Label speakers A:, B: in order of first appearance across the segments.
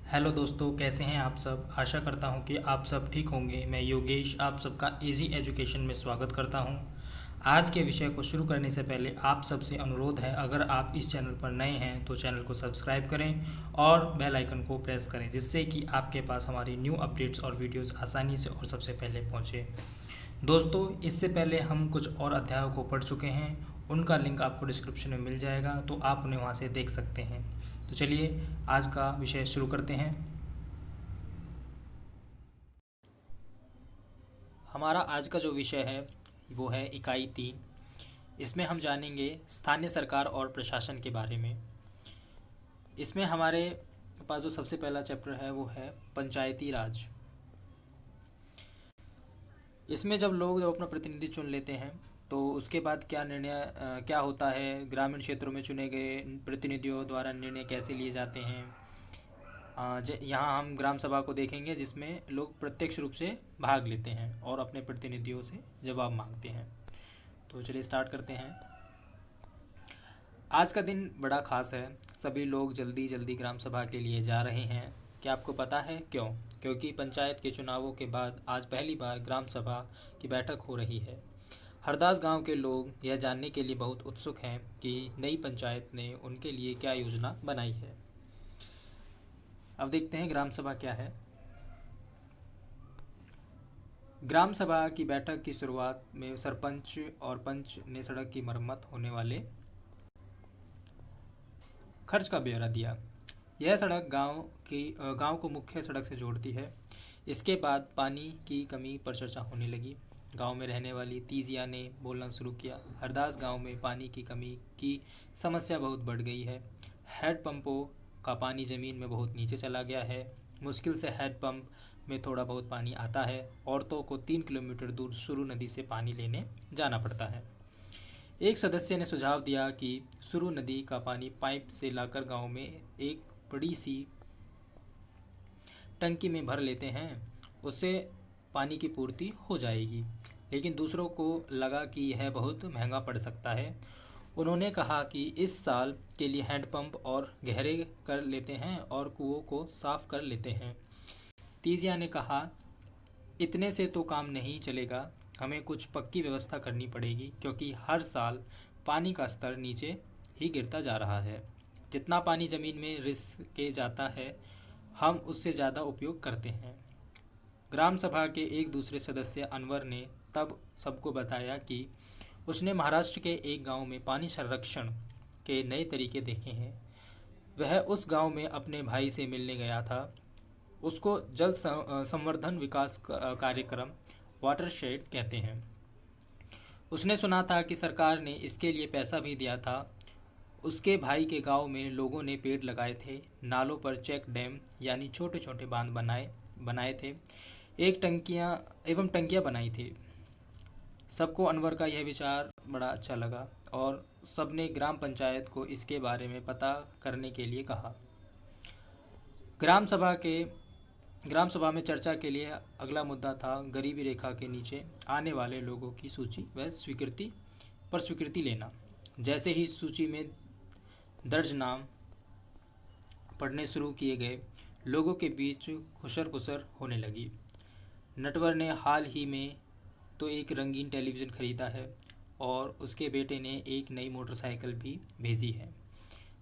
A: Hello दोस्तों, कैसे हैं आप सब। आशा करता हूं कि आप सब ठीक होंगे। मैं योगेश आप सबका इजी एजुकेशन में स्वागत करता हूं। आज के विषय को शुरू करने से पहले आप सबसे अनुरोध है, अगर आप इस चैनल पर नए हैं तो चैनल को सब्सक्राइब करें और बेल आइकन को प्रेस करें, जिससे कि आपके पास हमारी न्यू अपडेट्स और वीडियोस आसानी से और सबसे पहले पहुंचे। दोस्तों, इससे पहले हम कुछ और अध्यायों को पढ़ चुके हैं, उनका लिंक आपको डिस्क्रिप्शन में मिल जाएगा, तो आप उन्हें वहाँ से देख सकते हैं। तो चलिए आज का विषय शुरू करते हैं। हमारा आज का जो विषय है वो है इकाई 3। इसमें हम जानेंगे स्थानीय सरकार और प्रशासन के बारे में। इसमें हमारे पास जो सबसे पहला चैप्टर है वो है पंचायती राज। इसमें जब अपना प्रतिनिधि चुन लेते हैं तो उसके बाद क्या होता है, ग्रामीण क्षेत्रों में चुने गए प्रतिनिधियों द्वारा निर्णय कैसे लिए जाते हैं। यहाँ हम ग्राम सभा को देखेंगे, जिसमें लोग प्रत्यक्ष रूप से भाग लेते हैं और अपने प्रतिनिधियों से जवाब मांगते हैं। तो चलिए स्टार्ट करते हैं। आज का दिन बड़ा खास है। सभी लोग जल्दी जल्दी ग्राम सभा के लिए जा रहे हैं। क्या आपको पता है क्यों? क्योंकि पंचायत के चुनावों के बाद आज पहली बार ग्राम सभा की बैठक हो रही है। हरदास गांव के लोग यह जानने के लिए बहुत उत्सुक हैं कि नई पंचायत ने उनके लिए क्या योजना बनाई है। अब देखते हैं ग्राम सभा क्या है। ग्राम सभा की बैठक की शुरुआत में सरपंच और पंच ने सड़क की मरम्मत होने वाले खर्च का ब्यौरा दिया। यह सड़क गांव को मुख्य सड़क से जोड़ती है। इसके बाद पानी की कमी पर चर्चा होने लगी। गांव में रहने वाली तीजिया ने बोलना शुरू किया। हरदास गांव में पानी की कमी की समस्या बहुत बढ़ गई है। हैंडपंपों का पानी ज़मीन में बहुत नीचे चला गया है। मुश्किल से हैंडपंप में थोड़ा बहुत पानी आता है। औरतों को 3 किलोमीटर दूर सुरु नदी से पानी लेने जाना पड़ता है। एक सदस्य ने सुझाव दिया कि सुरु नदी का पानी पाइप से लाकर गांव में एक बड़ी सी टंकी में भर लेते हैं, उससे पानी की पूर्ति हो जाएगी। लेकिन दूसरों को लगा कि यह बहुत महंगा पड़ सकता है। उन्होंने कहा कि इस साल के लिए हैंडपंप और गहरे कर लेते हैं और कुओं को साफ कर लेते हैं। तीजिया ने कहा, इतने से तो काम नहीं चलेगा, हमें कुछ पक्की व्यवस्था करनी पड़ेगी, क्योंकि हर साल पानी का स्तर नीचे ही गिरता जा रहा है। जितना पानी ज़मीन में रिस के जाता है, हम उससे ज़्यादा उपयोग करते हैं। ग्राम सभा के एक दूसरे सदस्य अनवर ने तब सबको बताया कि उसने महाराष्ट्र के एक गांव में पानी संरक्षण के नए तरीके देखे हैं। वह उस गांव में अपने भाई से मिलने गया था। उसको जल संवर्धन विकास कार्यक्रम वाटरशेड कहते हैं। उसने सुना था कि सरकार ने इसके लिए पैसा भी दिया था। उसके भाई के गांव में लोगों ने पेड़ लगाए थे, नालों पर चेक डैम यानी छोटे छोटे बांध बनाए थे, एक टंकियां बनाई थी। सबको अनवर का यह विचार बड़ा अच्छा लगा और सबने ग्राम पंचायत को इसके बारे में पता करने के लिए कहा। ग्राम सभा के ग्राम सभा में चर्चा के लिए अगला मुद्दा था गरीबी रेखा के नीचे आने वाले लोगों की सूची व स्वीकृति लेना। जैसे ही सूची में दर्ज नाम पढ़ने शुरू किए गए, लोगों के बीच खुशर पुसर होने लगी। नटवर ने हाल ही में तो एक रंगीन टेलीविज़न खरीदा है और उसके बेटे ने एक नई मोटरसाइकिल भी भेजी है।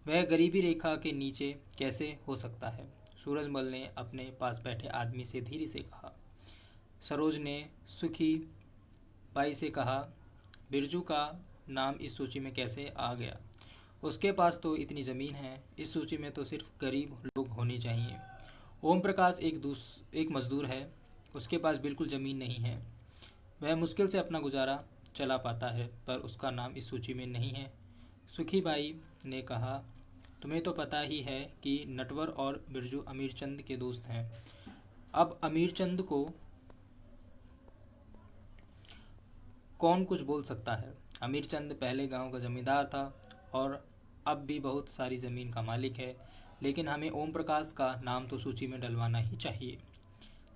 A: वह गरीबी रेखा के नीचे कैसे हो सकता है? सूरजमल ने अपने पास बैठे आदमी से धीरे से कहा। सरोज ने सुखी बाई से कहा, बिरजू का नाम इस सूची में कैसे आ गया? उसके पास तो इतनी ज़मीन है, इस सूची में तो सिर्फ गरीब लोग होने चाहिए। ओम प्रकाश एक मज़दूर है, उसके पास बिल्कुल ज़मीन नहीं है। वह मुश्किल से अपना गुजारा चला पाता है, पर उसका नाम इस सूची में नहीं है। सुखी बाई ने कहा, तुम्हें तो पता ही है कि नटवर और बिरजू अमीरचंद के दोस्त हैं। अब अमीरचंद को कौन कुछ बोल सकता है? अमीरचंद पहले गांव का जमींदार था और अब भी बहुत सारी ज़मीन का मालिक है, लेकिन हमें ओम प्रकाश का नाम तो सूची में डलवाना ही चाहिए।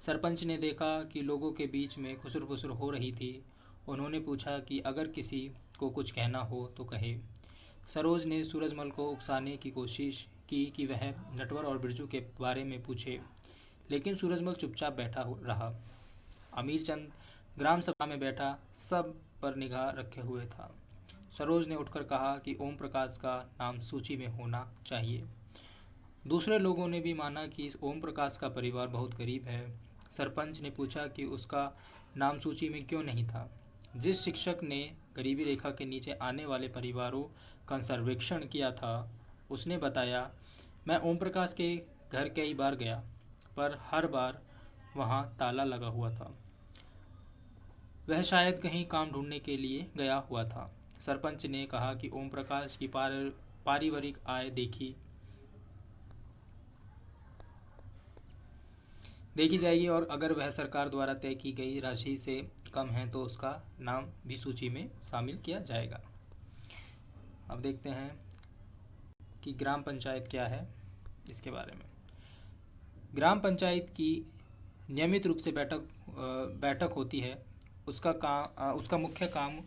A: सरपंच ने देखा कि लोगों के बीच में खुसर फुसर हो रही थी। उन्होंने पूछा कि अगर किसी को कुछ कहना हो तो कहे। सरोज ने सूरजमल को उकसाने की कोशिश की कि वह नटवर और बिरजू के बारे में पूछे, लेकिन सूरजमल चुपचाप बैठा रहा। अमीर चंद ग्राम सभा में बैठा सब पर निगाह रखे हुए था। सरोज ने उठकर कहा कि ओम प्रकाश का नाम सूची में होना चाहिए। दूसरे लोगों ने भी माना कि ओम प्रकाश का परिवार बहुत गरीब है। सरपंच ने पूछा कि उसका नाम सूची में क्यों नहीं था। जिस शिक्षक ने गरीबी रेखा के नीचे आने वाले परिवारों का सर्वेक्षण किया था, उसने बताया, मैं ओम प्रकाश के घर कई बार गया, पर हर बार वहाँ ताला लगा हुआ था। वह शायद कहीं काम ढूंढने के लिए गया हुआ था। सरपंच ने कहा कि ओम प्रकाश की पारिवारिक आय देखी जाएगी और अगर वह सरकार द्वारा तय की गई राशि से कम है तो उसका नाम भी सूची में शामिल किया जाएगा। अब देखते हैं कि ग्राम पंचायत क्या है, इसके बारे में। ग्राम पंचायत की नियमित रूप से बैठक होती है। उसका मुख्य काम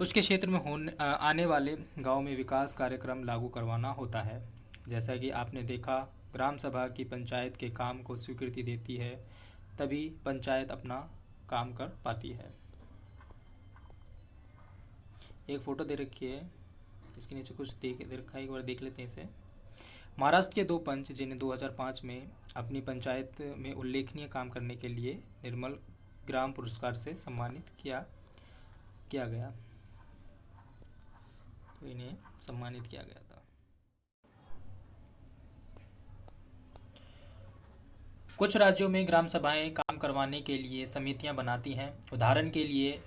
A: उसके क्षेत्र में आने वाले गांव में विकास कार्यक्रम लागू करवाना होता है। जैसा कि आपने देखा, ग्राम सभा की पंचायत के काम को स्वीकृति देती है, तभी पंचायत अपना काम कर पाती है। एक फ़ोटो दे रखी है, इसके नीचे कुछ दे रखा है, एक बार देख लेते हैं इसे। महाराष्ट्र के 2 पंच जिन्हें 2005 में अपनी पंचायत में उल्लेखनीय काम करने के लिए निर्मल ग्राम पुरस्कार से सम्मानित किया गया, तो इन्हें सम्मानित किया गया था। कुछ राज्यों में ग्राम सभाएं काम करवाने के लिए समितियां बनाती हैं। उदाहरण के लिए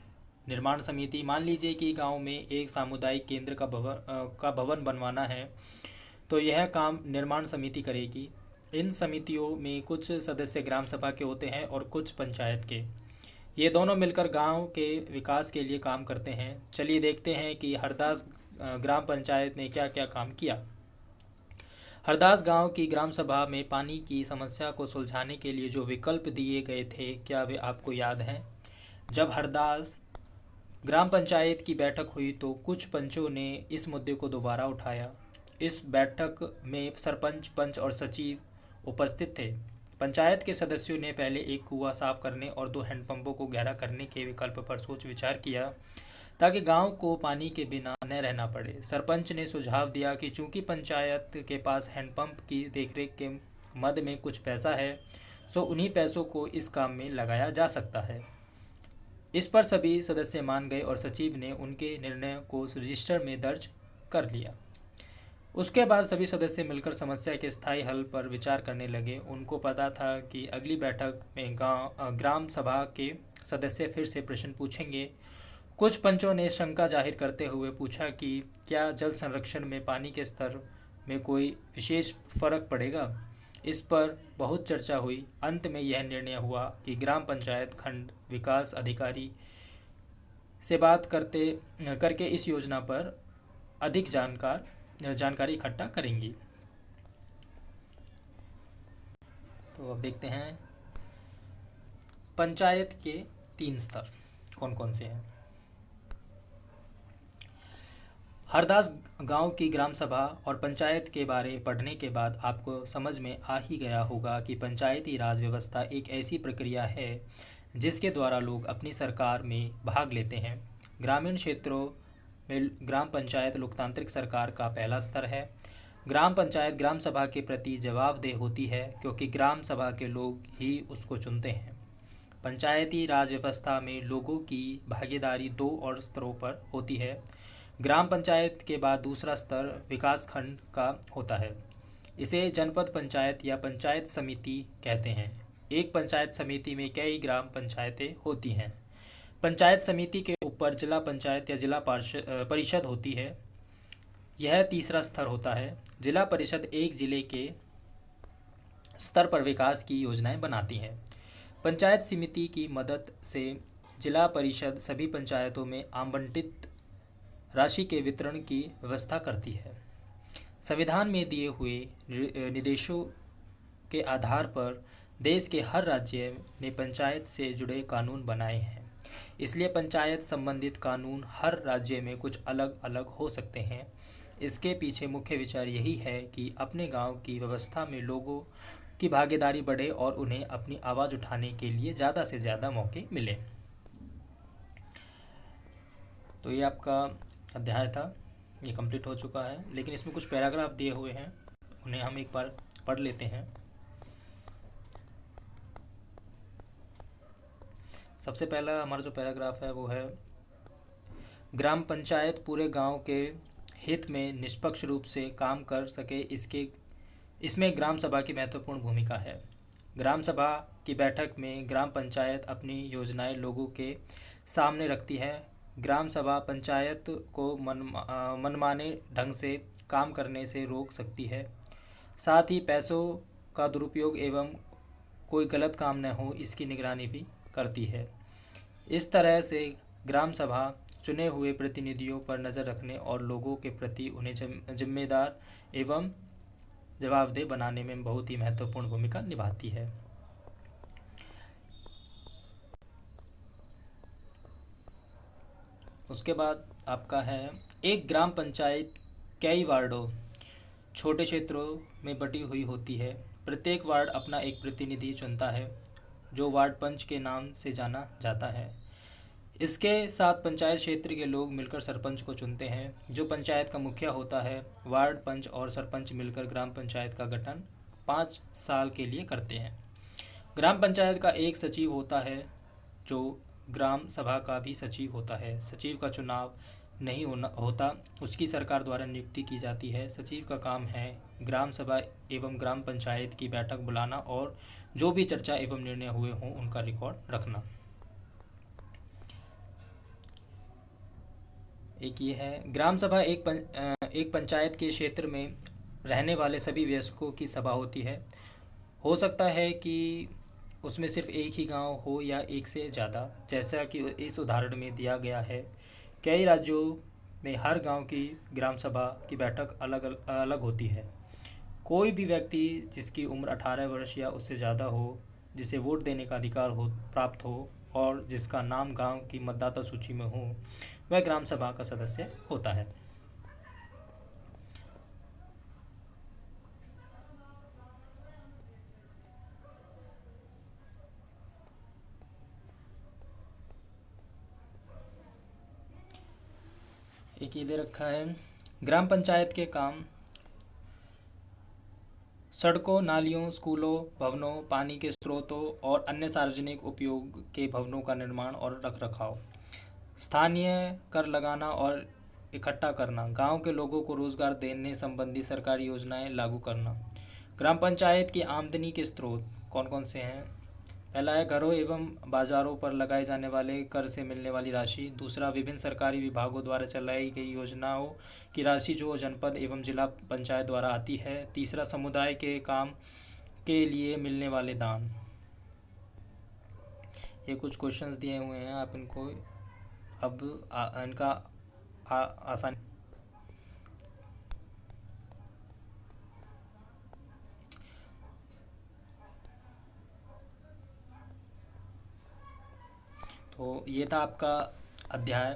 A: निर्माण समिति, मान लीजिए कि गांव में एक सामुदायिक केंद्र का भवन बनवाना है, तो यह काम निर्माण समिति करेगी। इन समितियों में कुछ सदस्य ग्राम सभा के होते हैं और कुछ पंचायत के। ये दोनों मिलकर गांव के विकास के लिए काम करते हैं। चलिए देखते हैं कि हरदास ग्राम पंचायत ने क्या क्या काम किया। हरदास गांव की ग्राम सभा में पानी की समस्या को सुलझाने के लिए जो विकल्प दिए गए थे, क्या वे आपको याद हैं? जब हरदास ग्राम पंचायत की बैठक हुई तो कुछ पंचों ने इस मुद्दे को दोबारा उठाया। इस बैठक में सरपंच, पंच और सचिव उपस्थित थे। पंचायत के सदस्यों ने पहले एक कुआं साफ करने और 2 हैंडपंपों को गहरा करने के विकल्प पर सोच विचार किया, ताकि गांव को पानी के बिना न रहना पड़े। सरपंच ने सुझाव दिया कि चूंकि पंचायत के पास हैंडपंप की देखरेख के मद में कुछ पैसा है, सो उन्हीं पैसों को इस काम में लगाया जा सकता है। इस पर सभी सदस्य मान गए और सचिव ने उनके निर्णय को रजिस्टर में दर्ज कर लिया। उसके बाद सभी सदस्य मिलकर समस्या के स्थायी हल पर विचार करने लगे। उनको पता था कि अगली बैठक में ग्राम सभा के सदस्य फिर से प्रश्न पूछेंगे। कुछ पंचों ने शंका जाहिर करते हुए पूछा कि क्या जल संरक्षण में पानी के स्तर में कोई विशेष फर्क पड़ेगा। इस पर बहुत चर्चा हुई। अंत में यह निर्णय हुआ कि ग्राम पंचायत खंड विकास अधिकारी से बात करके इस योजना पर अधिक जानकारी इकट्ठा करेंगी। तो अब देखते हैं पंचायत के 3 स्तर कौन कौन से हैं। हरदास गांव की ग्राम सभा और पंचायत के बारे पढ़ने के बाद आपको समझ में आ ही गया होगा कि पंचायती राज व्यवस्था एक ऐसी प्रक्रिया है जिसके द्वारा लोग अपनी सरकार में भाग लेते हैं। ग्रामीण क्षेत्रों में ग्राम पंचायत लोकतांत्रिक सरकार का पहला स्तर है। ग्राम पंचायत ग्राम सभा के प्रति जवाबदेह होती है, क्योंकि ग्राम सभा के लोग ही उसको चुनते हैं। पंचायती राज व्यवस्था में लोगों की भागीदारी 2 और स्तरों पर होती है। ग्राम पंचायत के बाद दूसरा स्तर विकास खंड का होता है। इसे जनपद पंचायत या पंचायत समिति कहते हैं। एक पंचायत समिति में कई ग्राम पंचायतें होती हैं। पंचायत समिति के ऊपर जिला पंचायत या जिला परिषद होती है। यह तीसरा स्तर होता है। जिला परिषद एक जिले के स्तर पर विकास की योजनाएं बनाती है। पंचायत समिति की मदद से जिला परिषद सभी पंचायतों में आवंटित राशि के वितरण की व्यवस्था करती है। संविधान में दिए हुए निर्देशों के आधार पर देश के हर राज्य ने पंचायत से जुड़े कानून बनाए हैं। इसलिए पंचायत संबंधित कानून हर राज्य में कुछ अलग अलग हो सकते हैं। इसके पीछे मुख्य विचार यही है कि अपने गांव की व्यवस्था में लोगों की भागीदारी बढ़े और उन्हें अपनी आवाज़ उठाने के लिए ज़्यादा से ज़्यादा मौके मिले। तो ये आपका अध्याय था, ये कंप्लीट हो चुका है, लेकिन इसमें कुछ पैराग्राफ दिए हुए हैं, उन्हें हम एक बार पढ़ लेते हैं। सबसे पहला हमारा जो पैराग्राफ है वो है, ग्राम पंचायत पूरे गांव के हित में निष्पक्ष रूप से काम कर सके, इसमें ग्राम सभा की महत्वपूर्ण भूमिका है। ग्राम सभा की बैठक में ग्राम पंचायत अपनी योजनाएं लोगों के सामने रखती है। ग्राम सभा पंचायत को मनमाने ढंग से काम करने से रोक सकती है। साथ ही पैसों का दुरुपयोग एवं कोई गलत काम न हो, इसकी निगरानी भी करती है। इस तरह से ग्राम सभा चुने हुए प्रतिनिधियों पर नज़र रखने और लोगों के प्रति उन्हें जिम्मेदार एवं जवाबदेह बनाने में बहुत ही महत्वपूर्ण भूमिका निभाती है। उसके बाद आपका है, एक ग्राम पंचायत कई वार्डों छोटे क्षेत्रों में बटी हुई होती है। प्रत्येक वार्ड अपना एक प्रतिनिधि चुनता है जो वार्ड पंच के नाम से जाना जाता है। इसके साथ पंचायत क्षेत्र के लोग मिलकर सरपंच को चुनते हैं जो पंचायत का मुखिया होता है। वार्ड पंच और सरपंच मिलकर ग्राम पंचायत का गठन 5 साल के लिए करते हैं। ग्राम पंचायत का एक सचिव होता है जो ग्राम सभा का भी सचिव होता है। सचिव का चुनाव नहीं होता, उसकी सरकार द्वारा नियुक्ति की जाती है। सचिव का काम है ग्राम सभा एवं ग्राम पंचायत की बैठक बुलाना और जो भी चर्चा एवं निर्णय हुए हों उनका रिकॉर्ड रखना। एक ये है, ग्राम सभा एक पंचायत के क्षेत्र में रहने वाले सभी वयस्कों की सभा होती है। हो सकता है कि उसमें सिर्फ एक ही गांव हो या एक से ज़्यादा, जैसा कि इस उदाहरण में दिया गया है। कई राज्यों में हर गांव की ग्राम सभा की बैठक अलग अलग होती है। कोई भी व्यक्ति जिसकी उम्र 18 वर्ष या उससे ज़्यादा हो, जिसे वोट देने का अधिकार प्राप्त हो और जिसका नाम गांव की मतदाता सूची में हो, वह ग्राम सभा का सदस्य होता है। एक ये दे रखा है, ग्राम पंचायत के काम सड़कों, नालियों, स्कूलों, भवनों, पानी के स्रोतों और अन्य सार्वजनिक उपयोग के भवनों का निर्माण और रखरखाव, स्थानीय कर लगाना और इकट्ठा करना, गांव के लोगों को रोजगार देने संबंधी सरकारी योजनाएं लागू करना। ग्राम पंचायत की आमदनी के स्रोत कौन कौन से हैं? पहला है घरों एवं बाजारों पर लगाए जाने वाले कर से मिलने वाली राशि। दूसरा, विभिन्न सरकारी विभागों द्वारा चलाई गई योजनाओं की राशि जो जनपद एवं जिला पंचायत द्वारा आती है। तीसरा, समुदाय के काम के लिए मिलने वाले दान। ये कुछ क्वेश्चंस दिए हुए हैं, आप इनको अब इनका आसान तो ये था आपका अध्याय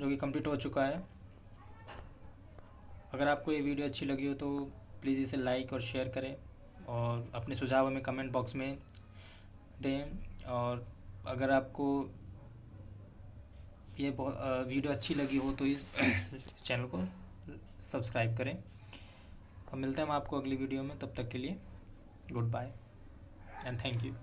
A: जो कि कंप्लीट हो चुका है। अगर आपको ये वीडियो अच्छी लगी हो तो प्लीज़ इसे लाइक और शेयर करें और अपने सुझाव हमें कमेंट बॉक्स में दें। और अगर आपको ये वीडियो अच्छी लगी हो तो इस चैनल को सब्सक्राइब करें। अब मिलते हैं हम आपको अगली वीडियो में, तब तक के लिए good bye and thank you.